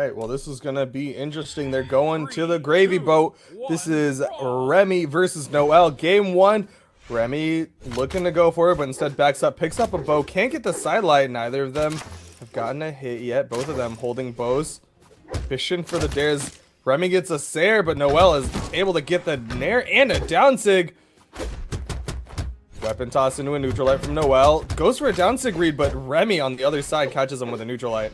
right, well, this is gonna be interesting. They're going to the gravy boat. This is Remmy versus noeL. Game 1. Remmy looking to go for it, but instead backs up, picks up a bow. Can't get the sidelight. Neither of them have gotten a hit yet. Both of them holding bows. Fishing for the dares. Remmy gets a Sair, but noeL is able to get the nair and a down sig. Weapon toss into a neutral light from noeL. Goes for a down sig read, but Remmy on the other side catches him with a neutral light.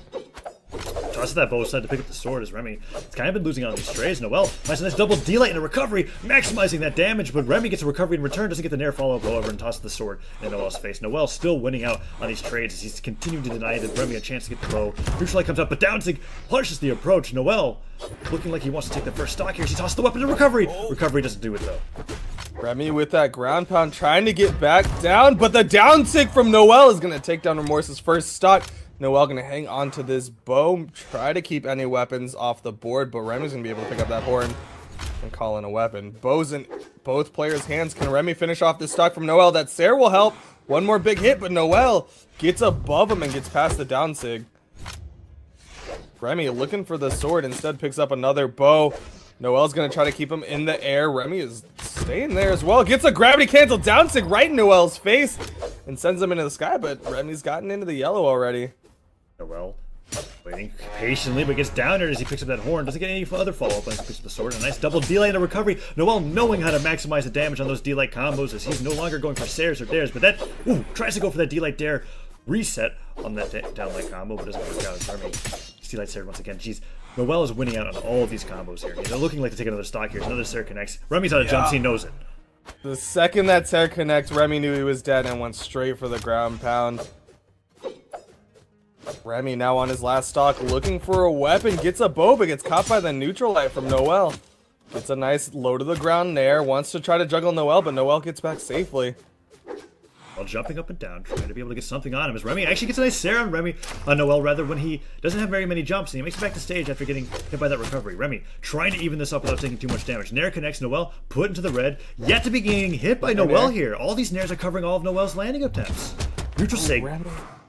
Tosses that bow side to pick up the sword as Remmy. It's kind of been losing on these strays. noeL finds a nice double D-light and a recovery, maximizing that damage, but Remmy gets a recovery in return, doesn't get the nair follow-up, however, and tosses the sword in noeL's face. noeL still winning out on these trades as he's continuing to deny Remmy a chance to get the bow. Neutral light comes up, but downsig punishes the approach. noeL looking like he wants to take the first stock here. She tosses the weapon to recovery. Recovery doesn't do it, though. Remmy with that ground pound trying to get back down, but the down sig from noeL is going to take down Remorse's first stock. noeL going to hang on to this bow, try to keep any weapons off the board, but Remmy's going to be able to pick up that horn and call in a weapon. Bows in both players' hands. Can Remmy finish off this stock from noeL? That Sair will help. One more big hit, but noeL gets above him and gets past the down sig. Remmy looking for the sword, instead picks up another bow. noeL's going to try to keep him in the air. Remmy is staying there as well. Gets a gravity cancel down sig right in noeL's face and sends him into the sky, but Remmy's gotten into the yellow already. noeL waiting patiently, but gets downed as he picks up that horn. Doesn't get any other follow-up as he picks up the sword. A nice double D-light and a recovery. noeL knowing how to maximize the damage on those D-light combos as he's no longer going for Sairs or dares, but that tries to go for that D-light dare reset on that down-light combo, but doesn't work out as Remmy D-light Sair once again. noeL is winning out on all of these combos here. They're looking like to take another stock here. Another Sair connects. Remmy's on a jump, so he knows it. The second that Sair connects, Remmy knew he was dead and went straight for the ground pound. Remmy now on his last stock, looking for a weapon, gets a bow, but gets caught by the neutral light from noeL. Gets a nice low to the ground nair, wants to try to juggle noeL, but noeL gets back safely. While jumping up and down, trying to be able to get something on him, as Remmy actually gets a nice Sair on noeL rather, when he doesn't have very many jumps, and he makes it back to stage after getting hit by that recovery. Remmy trying to even this up without taking too much damage. Nair connects, noeL put into the red, yet to be getting hit by noeL here. All these nairs are covering all of noeL's landing attempts. Neutral sig.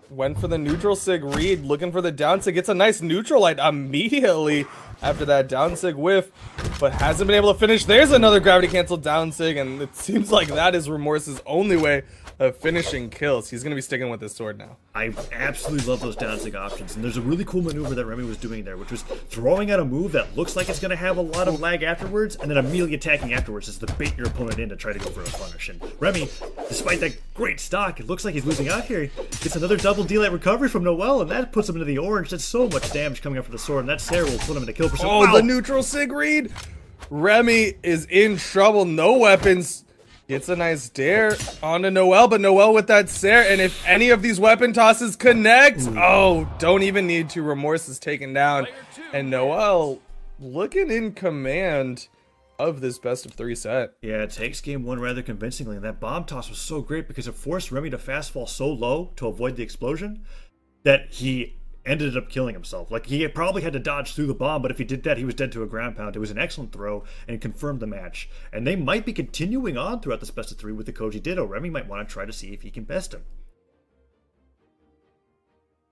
Went for the neutral sig read, looking for the down sig, gets a nice neutral light immediately after that down sig whiff, but hasn't been able to finish. There's another gravity cancel down sig, and it seems like that is Remorse's only way of finishing kills. He's going to be sticking with his sword now. I absolutely love those down sig options, and there's a really cool maneuver that Remmy was doing there, which was throwing out a move that looks like it's going to have a lot of lag afterwards, and then immediately attacking afterwards as to bait your opponent in to try to go for a punish. And Remmy, despite that great stock, it looks like he's losing out here. Gets another double D-light recovery from noeL, and that puts him into the orange. That's so much damage coming up for the sword, and that Sair will put him into kill percent. Oh, wow. The neutral sig read! Remmy is in trouble, no weapons. Gets a nice dare onto noeL, but noeL with that Sair, and if any of these weapon tosses connect, oh, don't even need to. Remorse is taken down, and noeL looking in command of this best of 3 set. Yeah, it takes game 1 rather convincingly, and that bomb toss was so great because it forced Remmy to fast fall so low to avoid the explosion that he ended up killing himself. Like, he probably had to dodge through the bomb, but if he did that, he was dead to a ground pound. It was an excellent throw and confirmed the match. And they might be continuing on throughout this best of 3 with the Koji Ditto. Remmy might want to try to see if he can best him.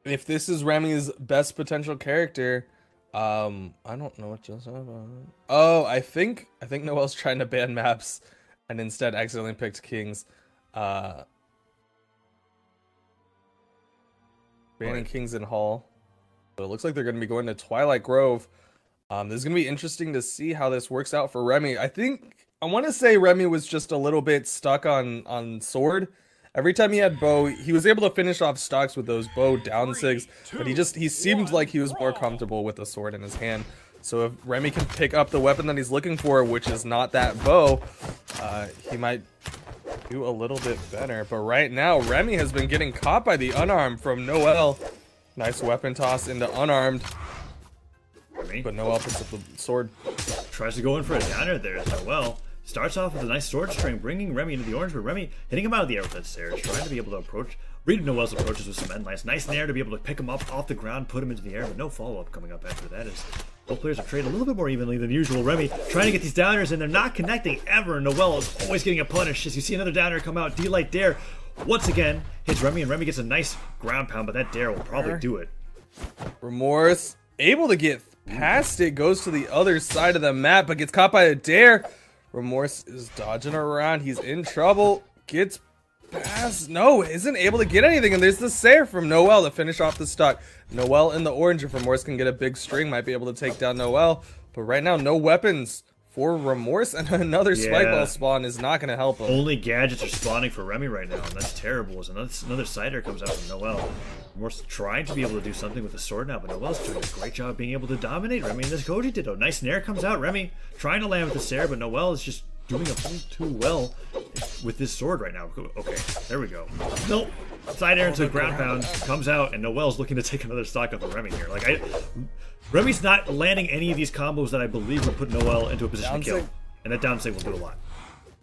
If this is Remmy's best potential character, I don't know what just happened. Oh, I think noeL's trying to ban maps and instead accidentally picked Kings. Banning Kings in Hall. So it looks like they're going to be going to Twilight Grove. This is going to be interesting to see how this works out for Remmy. I want to say Remmy was just a little bit stuck on sword. Every time he had bow, he was able to finish off stocks with those bow down sigs, but he seemed like he was more comfortable with the sword in his hand. So if Remmy can pick up the weapon that he's looking for, which is not that bow, he might do a little bit better. But right now, Remmy has been getting caught by the unarmed from noeL. Nice weapon toss into unarmed. But noeL picks up the sword. Tries to go in for a downer there as noeL. Starts off with a nice sword string, bringing Remmy into the orange, but Remmy hitting him out of the air with that Sair, trying to be able to read noeL's approaches with some endlines. Nice nair to be able to pick him up off the ground, put him into the air, but no follow-up coming up after that as both players are traded a little bit more evenly than usual. Remmy trying to get these downers, and they're not connecting ever. noeL is always getting a punish as you see another downer come out. D-light dare once again hits Remmy, and Remmy gets a nice ground pound, but that dare will probably do it. Remorse able to get past it, goes to the other side of the map, but gets caught by a dare. Remorse is dodging around. He's in trouble. Gets past. No, isn't able to get anything. And there's the Sair from noeL to finish off the stock. noeL in the orange. If Remorse can get a big string, might be able to take down noeL. But right now, no weapons for Remorse, and another spike ball spawn is not going to help him. Only gadgets are spawning for Remmy right now, and that's terrible. As another cider comes out from noeL. Remorse trying to be able to do something with the sword now, but noeL's doing a great job being able to dominate Remmy, and this Koji ditto. Nice snare comes out. Remmy trying to land with the Sair, but noeL is just doing a little too well with this sword right now. Okay, there we go. Nope. Side air into ground pound comes out, and noeL's looking to take another stock up of Remmy here. Like, Remmy's not landing any of these combos that I believe would put noeL into a position to kill, and that down sig will do a lot.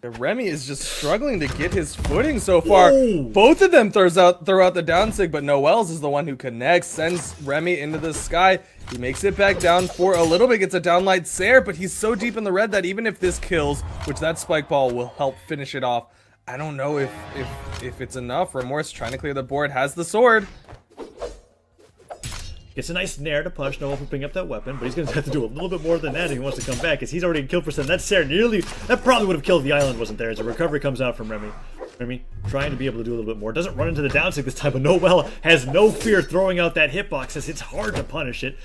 Remmy is just struggling to get his footing so far. Both of them throw out the down sig, but noeL's is the one who connects, sends Remmy into the sky. He makes it back down for a little bit, gets a downlight Sair, but he's so deep in the red that even if this kills, which that spike ball will help finish it off, I don't know if it's enough. Remorse trying to clear the board, has the sword. Gets a nice nair to punish noeL for picking up that weapon, but he's going to have to do a little bit more than that if he wants to come back, because he's already in kill percent. That Sair that probably would have killed if the island wasn't there, as a recovery comes out from Remmy. Remmy trying to be able to do a little bit more. Doesn't run into the down sig this time, but noeL has no fear throwing out that hitbox, as it's hard to punish it.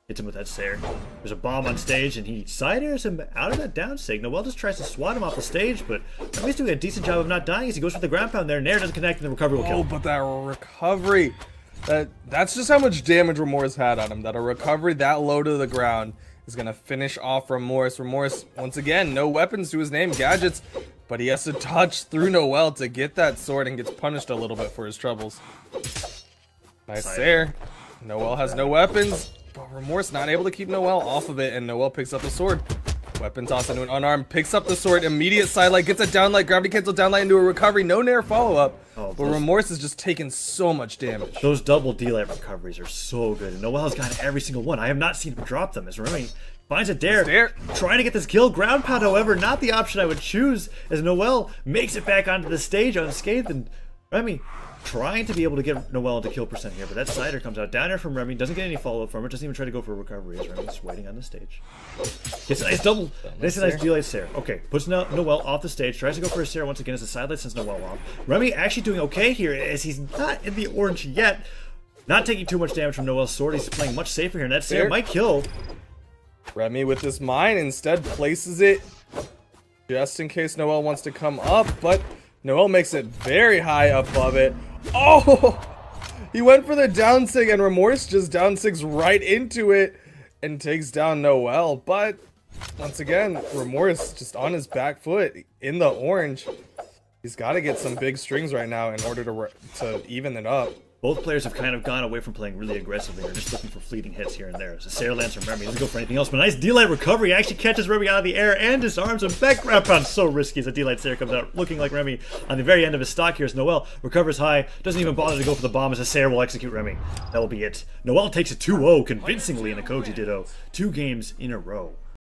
Hits him with that Sair. There's a bomb on stage, and he side airs him out of that down sig. noeL just tries to swat him off the stage, but Remmy's doing a decent job of not dying as he goes for the ground pound there. Nair doesn't connect, and the recovery will kill. Oh, but that recovery. That's just how much damage Remorse had on him. That a recovery that low to the ground is going to finish off Remorse. Remorse, once again, no weapons to his name, gadgets, but he has to dodge through noeL to get that sword and gets punished a little bit for his troubles. Nice Sair. noeL has no weapons, but Remorse not able to keep noeL off of it, and noeL picks up the sword. Weapon toss into an unarmed, picks up the sword, immediate sidelight, gets a downlight, gravity cancel downlight into a recovery, no nair follow-up. But Remorse is just taking so much damage. Those double D-light recoveries are so good, and noeL's got every single one. I have not seen him drop them. As Remmy finds a dare, trying to get this kill. Ground pound, however, not the option I would choose, as noeL makes it back onto the stage unscathed, and Remmy trying to be able to get noeL into kill percent here, but that cider comes out. Down air from Remmy, doesn't get any follow-up from it, doesn't even try to go for a recovery as Remmy's waiting on the stage. Gets a nice double, nice D-light Sair. Okay, puts noeL off the stage, tries to go for a Sair once again as the sidelight sends noeL off. Remmy actually doing okay here as he's not in the orange yet. Not taking too much damage from noeL's sword, he's playing much safer here, and that Sair might kill. Remmy with this mine instead places it just in case noeL wants to come up, but noeL makes it very high above it. Oh! He went for the down sig, and Remorse just down sigs right into it and takes down noeL. But once again, Remorse just on his back foot in the orange. He's got to get some big strings right now in order to even it up. Both players have kind of gone away from playing really aggressively. They're just looking for fleeting hits here and there. So Sair lands from Remmy. Doesn't go for anything else, but a nice D-light recovery. Actually catches Remmy out of the air and disarms him. Back ground pound so risky as a D-light Sair comes out, looking like Remmy on the very end of his stock here as noeL recovers high. Doesn't even bother to go for the bomb as a Sair will execute Remmy. That'll be it. noeL takes a 2-0 convincingly in a Koji ditto. 2 games in a row.